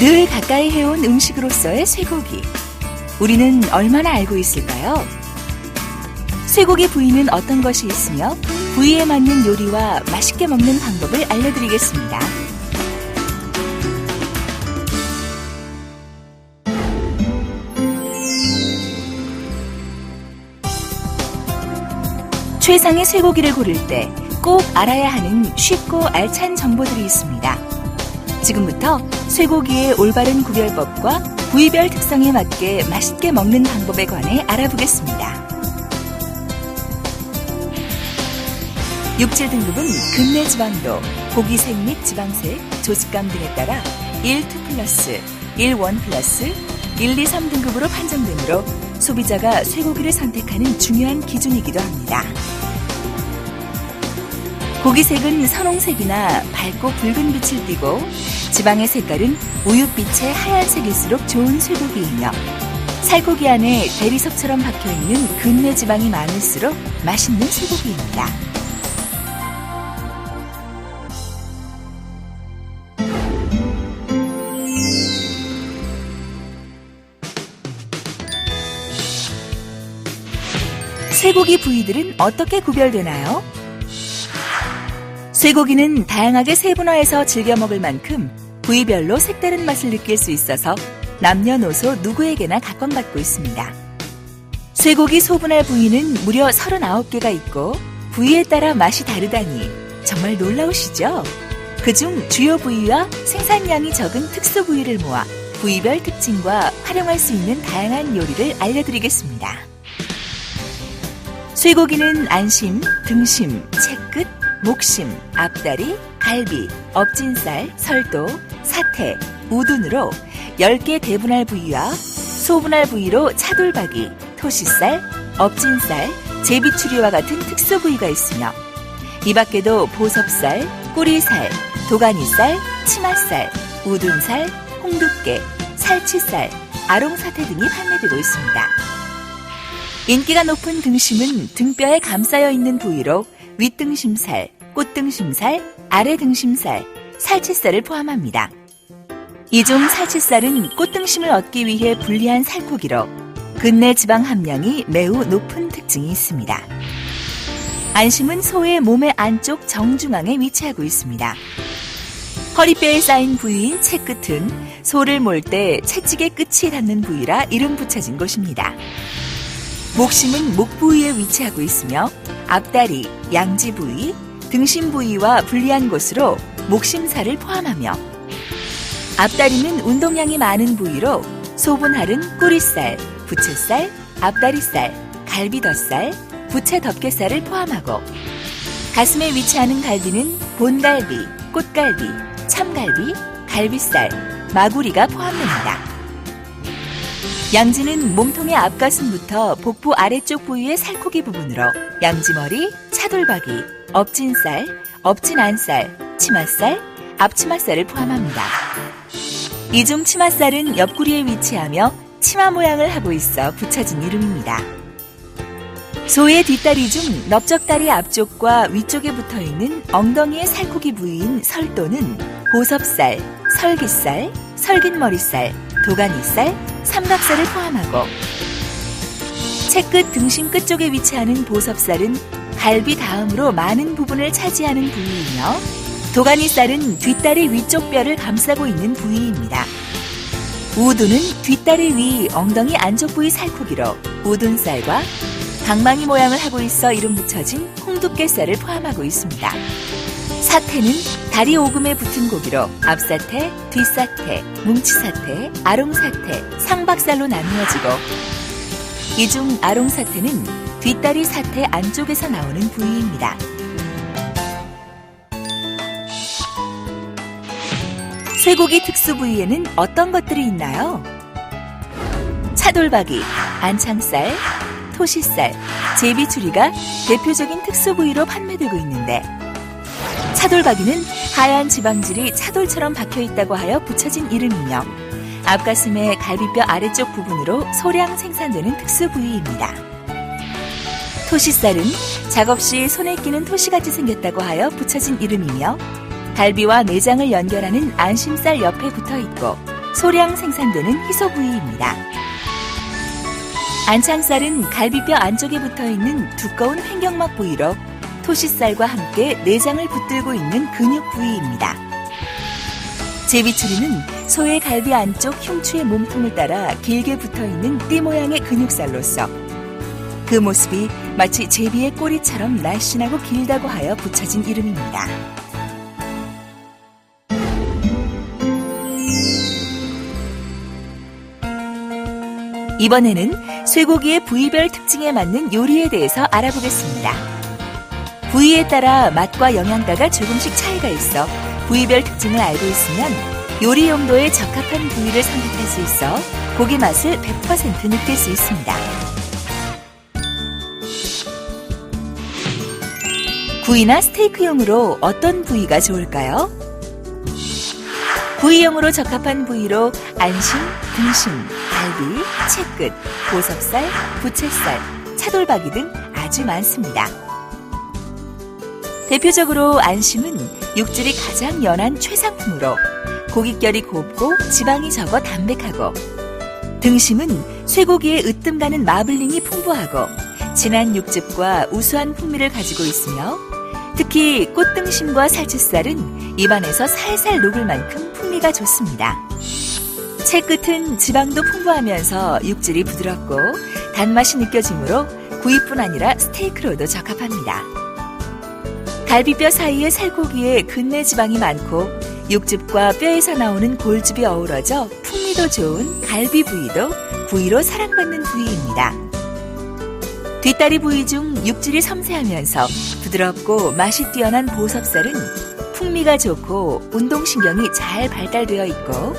늘 가까이 해온 음식으로서의 쇠고기. 우리는 얼마나 알고 있을까요? 쇠고기 부위는 어떤 것이 있으며 부위에 맞는 요리와 맛있게 먹는 방법을 알려드리겠습니다. 최상의 쇠고기를 고를 때 꼭 알아야 하는 쉽고 알찬 정보들이 있습니다. 지금부터 쇠고기의 올바른 구별법과 부위별 특성에 맞게 맛있게 먹는 방법에 관해 알아보겠습니다. 육질 등급은 근내 지방도, 고기색 및 지방색, 조직감 등에 따라 1, 2+, 1, 1+, 1, 2, 3등급으로 판정되므로 소비자가 쇠고기를 선택하는 중요한 기준이기도 합니다. 고기색은 선홍색이나 밝고 붉은 빛을 띠고 지방의 색깔은 우윳빛의 하얀색일수록 좋은 쇠고기이며 살코기 안에 대리석처럼 박혀있는 근내 지방이 많을수록 맛있는 쇠고기입니다. 쇠고기 부위들은 어떻게 구별되나요? 쇠고기는 다양하게 세분화해서 즐겨 먹을 만큼 부위별로 색다른 맛을 느낄 수 있어서 남녀노소 누구에게나 각광받고 있습니다. 쇠고기 소분할 부위는 무려 39개가 있고 부위에 따라 맛이 다르다니 정말 놀라우시죠? 그중 주요 부위와 생산량이 적은 특수 부위를 모아 부위별 특징과 활용할 수 있는 다양한 요리를 알려드리겠습니다. 쇠고기는 안심, 등심, 채끝, 목심, 앞다리, 갈비, 업진살, 설도, 사태, 우둔으로 10개 대분할 부위와 소분할 부위로 차돌박이, 토시살, 업진살, 제비추리와 같은 특수 부위가 있으며 이 밖에도 보섭살, 꼬리살, 도가니살, 치맛살, 우둔살, 홍두깨, 살치살, 아롱사태 등이 판매되고 있습니다. 인기가 높은 등심은 등뼈에 감싸여 있는 부위로 윗등심살, 꽃등심살, 아래등심살, 살치살을 포함합니다. 이 중 살치살은 꽃등심을 얻기 위해 분리한 살코기로 근내 지방 함량이 매우 높은 특징이 있습니다. 안심은 소의 몸의 안쪽 정중앙에 위치하고 있습니다. 허리뼈에 쌓인 부위인 채끝은 소를 몰 때 채찍의 끝이 닿는 부위라 이름 붙여진 곳입니다. 목심은 목 부위에 위치하고 있으며 앞다리, 양지 부위, 등심 부위와 분리한 곳으로 목심살을 포함하며 앞다리는 운동량이 많은 부위로 소분할은 꼬리살, 부채살, 앞다리살, 갈비덧살, 부채덮개살을 포함하고 가슴에 위치하는 갈비는 본갈비, 꽃갈비, 참갈비, 갈비살, 마구리가 포함됩니다. 양지는 몸통의 앞가슴부터 복부 아래쪽 부위의 살코기 부분으로 양지머리, 차돌박이, 업진살, 업진안살, 치맛살, 앞치맛살을 포함합니다. 이 중 치맛살은 옆구리에 위치하며 치마 모양을 하고 있어 붙여진 이름입니다. 소의 뒷다리 중 넓적다리 앞쪽과 위쪽에 붙어있는 엉덩이의 살코기 부위인 설도는 보섭살, 설깃살, 설깃머리살, 도가니살, 삼각살을 포함하고 채끝 등심 끝쪽에 위치하는 보섭살은 갈비 다음으로 많은 부분을 차지하는 부위이며 도가니살은 뒷다리 위쪽 뼈를 감싸고 있는 부위입니다. 우둔은 뒷다리 위 엉덩이 안쪽 부위 살코기로 우둔살과 방망이 모양을 하고 있어 이름 붙여진 홍두깨살을 포함하고 있습니다. 사태는 다리 오금에 붙은 고기로 앞사태, 뒷사태, 뭉치사태, 아롱사태, 상박살로 나누어지고 이 중 아롱사태는 뒷다리 사태 안쪽에서 나오는 부위입니다. 쇠고기 특수 부위에는 어떤 것들이 있나요? 차돌박이, 안창살, 토시살, 제비추리가 대표적인 특수 부위로 판매되고 있는데 차돌박이는 하얀 지방질이 차돌처럼 박혀있다고 하여 붙여진 이름이며 앞가슴의 갈비뼈 아래쪽 부분으로 소량 생산되는 특수 부위입니다. 토시살은 작업 시 손에 끼는 토시같이 생겼다고 하여 붙여진 이름이며 갈비와 내장을 연결하는 안심살 옆에 붙어있고 소량 생산되는 희소 부위입니다. 안창살은 갈비뼈 안쪽에 붙어있는 두꺼운 횡격막 부위로 토시살과 함께 내장을 붙들고 있는 근육 부위입니다. 제비추리는 소의 갈비 안쪽 흉추의 몸통을 따라 길게 붙어있는 띠 모양의 근육살로서 그 모습이 마치 제비의 꼬리처럼 날씬하고 길다고 하여 붙여진 이름입니다. 이번에는 쇠고기의 부위별 특징에 맞는 요리에 대해서 알아보겠습니다. 부위에 따라 맛과 영양가가 조금씩 차이가 있어 부위별 특징을 알고 있으면 요리 용도에 적합한 부위를 선택할 수 있어 고기 맛을 100% 느낄 수 있습니다. 구이나 스테이크용으로 어떤 부위가 좋을까요? 구이용으로 적합한 부위로 안심, 등심, 갈비, 채끝, 보섭살, 부채살, 차돌박이 등 아주 많습니다. 대표적으로 안심은 육질이 가장 연한 최상품으로 고깃결이 곱고 지방이 적어 담백하고, 등심은 쇠고기의 으뜸 가는 마블링이 풍부하고 진한 육즙과 우수한 풍미를 가지고 있으며, 특히 꽃등심과 살치살은 입안에서 살살 녹을 만큼 풍미가 좋습니다. 채끝은 지방도 풍부하면서 육질이 부드럽고 단맛이 느껴지므로 구이뿐 아니라 스테이크로도 적합합니다. 갈비뼈 사이에 살코기에 근내 지방이 많고 육즙과 뼈에서 나오는 골즙이 어우러져 풍미도 좋은 갈비 부위도 구이로 사랑받는 부위입니다. 뒷다리 부위 중 육질이 섬세하면서 부드럽고 맛이 뛰어난 보섭살은 풍미가 좋고 운동신경이 잘 발달되어 있고,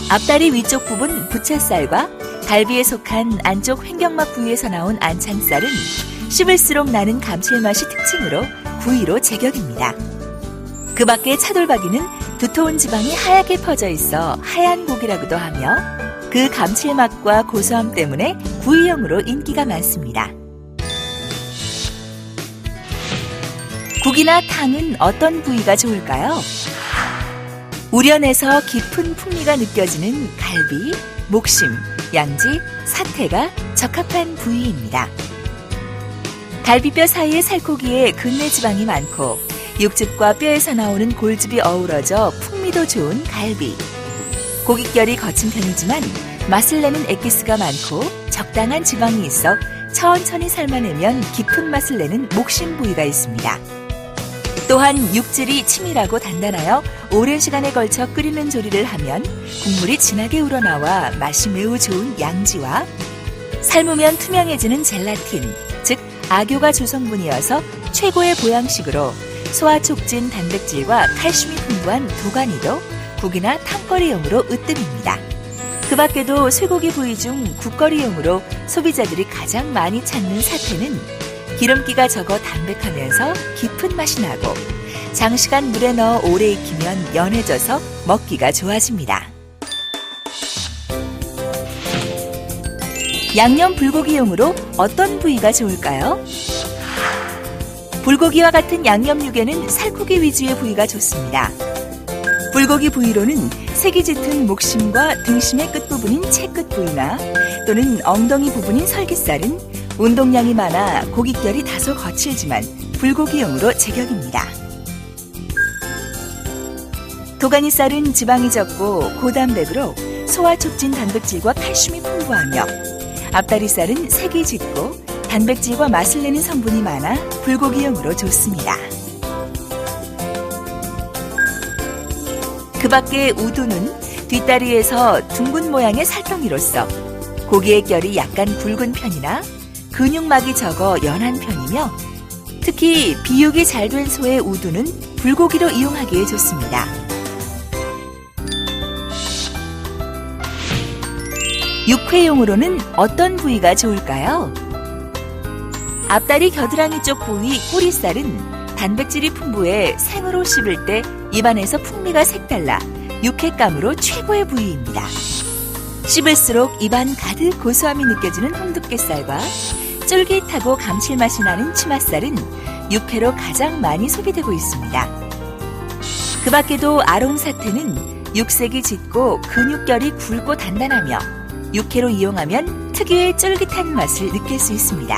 앞다리 위쪽 부분 부채살과 갈비에 속한 안쪽 횡격막 부위에서 나온 안창살은 씹을수록 나는 감칠맛이 특징으로 구이로 제격입니다. 그 밖에 차돌박이는 두터운 지방이 하얗게 퍼져 있어 하얀 고기라고도 하며 그 감칠맛과 고소함 때문에 구이용으로 인기가 많습니다. 국이나 탕은 어떤 부위가 좋을까요? 우려내서 깊은 풍미가 느껴지는 갈비, 목심, 양지, 사태가 적합한 부위입니다. 갈비뼈 사이의 살코기에 근내 지방이 많고 육즙과 뼈에서 나오는 골즙이 어우러져 풍미도 좋은 갈비. 고깃결이 거친 편이지만 맛을 내는 엑기스가 많고 적당한 지방이 있어 천천히 삶아내면 깊은 맛을 내는 목심 부위가 있습니다. 또한 육질이 치밀하고 단단하여 오랜 시간에 걸쳐 끓이는 조리를 하면 국물이 진하게 우러나와 맛이 매우 좋은 양지와 삶으면 투명해지는 젤라틴, 즉 악효가 조성분이어서 최고의 보양식으로 소화 촉진 단백질과 칼슘이 풍부한 도가니도 국이나 탕거리용으로 으뜸입니다. 그 밖에도 쇠고기 부위 중 국거리용으로 소비자들이 가장 많이 찾는 사태는 기름기가 적어 담백하면서 깊은 맛이 나고 장시간 물에 넣어 오래 익히면 연해져서 먹기가 좋아집니다. 양념 불고기용으로 어떤 부위가 좋을까요? 불고기와 같은 양념육에는 살코기 위주의 부위가 좋습니다. 불고기 부위로는 색이 짙은 목심과 등심의 끝부분인 채끝 부위나 또는 엉덩이 부분인 설깃살은 운동량이 많아 고깃결이 다소 거칠지만 불고기용으로 제격입니다. 도가니살은 지방이 적고 고단백으로 소화 촉진 단백질과 칼슘이 풍부하며, 앞다리살은 색이 짙고 단백질과 맛을 내는 성분이 많아 불고기용으로 좋습니다. 그 밖에 우두는 뒷다리에서 둥근 모양의 살덩이로서 고기의 결이 약간 굵은 편이나 근육막이 적어 연한 편이며, 특히 비육이 잘 된 소의 우두는 불고기로 이용하기에 좋습니다. 육회용으로는 어떤 부위가 좋을까요? 앞다리 겨드랑이 쪽 부위 꼬리살은 단백질이 풍부해 생으로 씹을 때 입안에서 풍미가 색달라 육회감으로 최고의 부위입니다. 씹을수록 입안 가득 고소함이 느껴지는 홍두깨살과 쫄깃하고 감칠맛이 나는 치맛살은 육회로 가장 많이 소비되고 있습니다. 그 밖에도 아롱사태는 육색이 짙고 근육결이 굵고 단단하며 육회로 이용하면 특유의 쫄깃한 맛을 느낄 수 있습니다.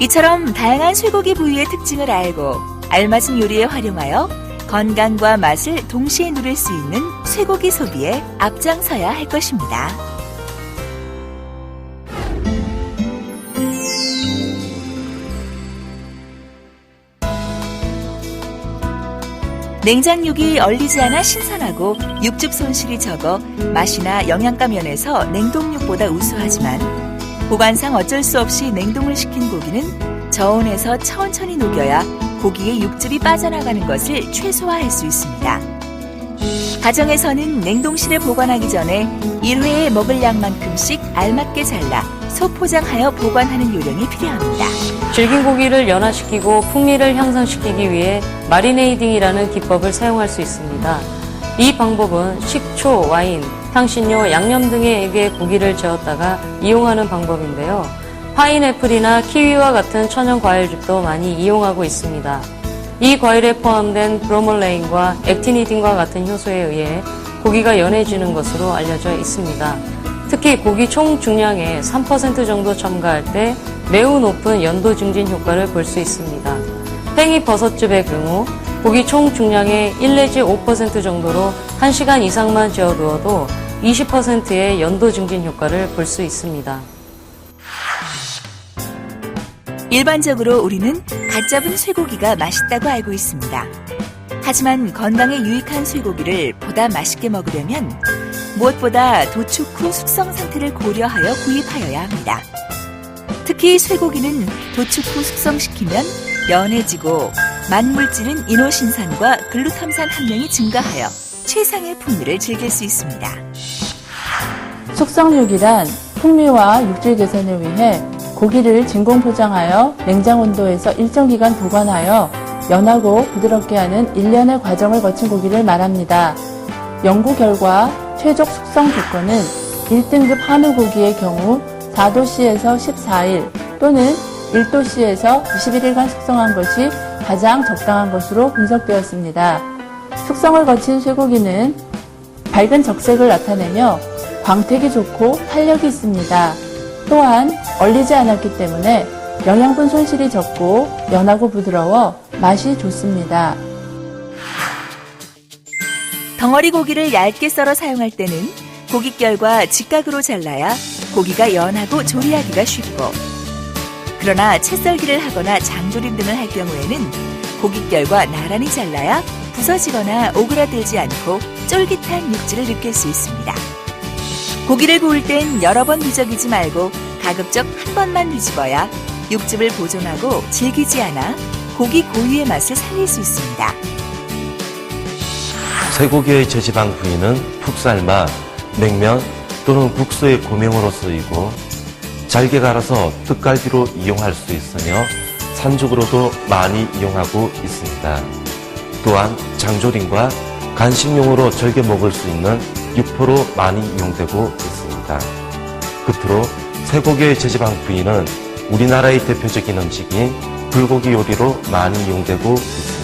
이처럼 다양한 쇠고기 부위의 특징을 알고 알맞은 요리에 활용하여 건강과 맛을 동시에 누릴 수 있는 쇠고기 소비에 앞장서야 할 것입니다. 냉장육이 얼리지 않아 신선하고 육즙 손실이 적어 맛이나 영양가 면에서 냉동육보다 우수하지만 보관상 어쩔 수 없이 냉동을 시킨 고기는 저온에서 천천히 녹여야 고기의 육즙이 빠져나가는 것을 최소화할 수 있습니다. 가정에서는 냉동실에 보관하기 전에 1회에 먹을 양만큼씩 알맞게 잘라 소포장하여 보관하는 요령이 필요합니다. 질긴 고기를 연화시키고 풍미를 향상시키기 위해 마리네이딩이라는 기법을 사용할 수 있습니다. 이 방법은 식초, 와인, 향신료, 양념 등에 고기를 재웠다가 이용하는 방법인데요. 파인애플이나 키위와 같은 천연 과일즙도 많이 이용하고 있습니다. 이 과일에 포함된 브로몰레인과 액티니딘과 같은 효소에 의해 고기가 연해지는 것으로 알려져 있습니다. 특히 고기 총 중량의 3% 정도 첨가할 때 매우 높은 연도 증진 효과를 볼 수 있습니다. 팽이버섯즙의 경우 고기 총 중량의 1 내지 5% 정도로 1시간 이상만 재워두어도 20%의 연도 증진 효과를 볼 수 있습니다. 일반적으로 우리는 갓 잡은 쇠고기가 맛있다고 알고 있습니다. 하지만 건강에 유익한 쇠고기를 보다 맛있게 먹으려면 무엇보다 도축 후 숙성 상태를 고려하여 구입하여야 합니다. 특히 쇠고기는 도축 후 숙성시키면 연해지고 만물질인 이노신산과 글루탐산 함량이 증가하여 최상의 풍미를 즐길 수 있습니다. 숙성육이란 풍미와 육질 개선을 위해 고기를 진공 포장하여 냉장 온도에서 일정 기간 보관하여 연하고 부드럽게 하는 일련의 과정을 거친 고기를 말합니다. 연구 결과 최적 숙성 조건은 1등급 한우 고기의 경우 4도씨에서 14일 또는 1도씨에서 21일간 숙성한 것이 가장 적당한 것으로 분석되었습니다. 숙성을 거친 쇠고기는 밝은 적색을 나타내며 광택이 좋고 탄력이 있습니다. 또한 얼리지 않았기 때문에 영양분 손실이 적고 연하고 부드러워 맛이 좋습니다. 덩어리 고기를 얇게 썰어 사용할 때는 고깃결과 직각으로 잘라야 고기가 연하고 조리하기가 쉽고, 그러나 채썰기를 하거나 장조림 등을 할 경우에는 고깃결과 나란히 잘라야 부서지거나 오그라들지 않고 쫄깃한 육질을 느낄 수 있습니다. 고기를 구울 땐 여러 번 뒤적이지 말고 가급적 한 번만 뒤집어야 육즙을 보존하고 질기지 않아 고기 고유의 맛을 살릴 수 있습니다. 쇠고기의 저지방 부위는 푹 삶아 냉면 또는 국수의 고명으로 쓰이고 잘게 갈아서 떡갈비로 이용할 수 있으며 산죽으로도 많이 이용하고 있습니다. 또한 장조림과 간식용으로 즐겨 먹을 수 있는 육포로 많이 이용되고 있습니다. 끝으로 쇠고기의 저지방 부위는 우리나라의 대표적인 음식인 불고기 요리로 많이 이용되고 있습니다.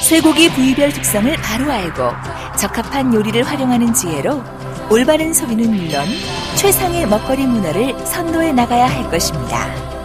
쇠고기 부위별 특성을 바로 알고 적합한 요리를 활용하는 지혜로 올바른 소비는 물론 최상의 먹거리 문화를 선도해 나가야 할 것입니다.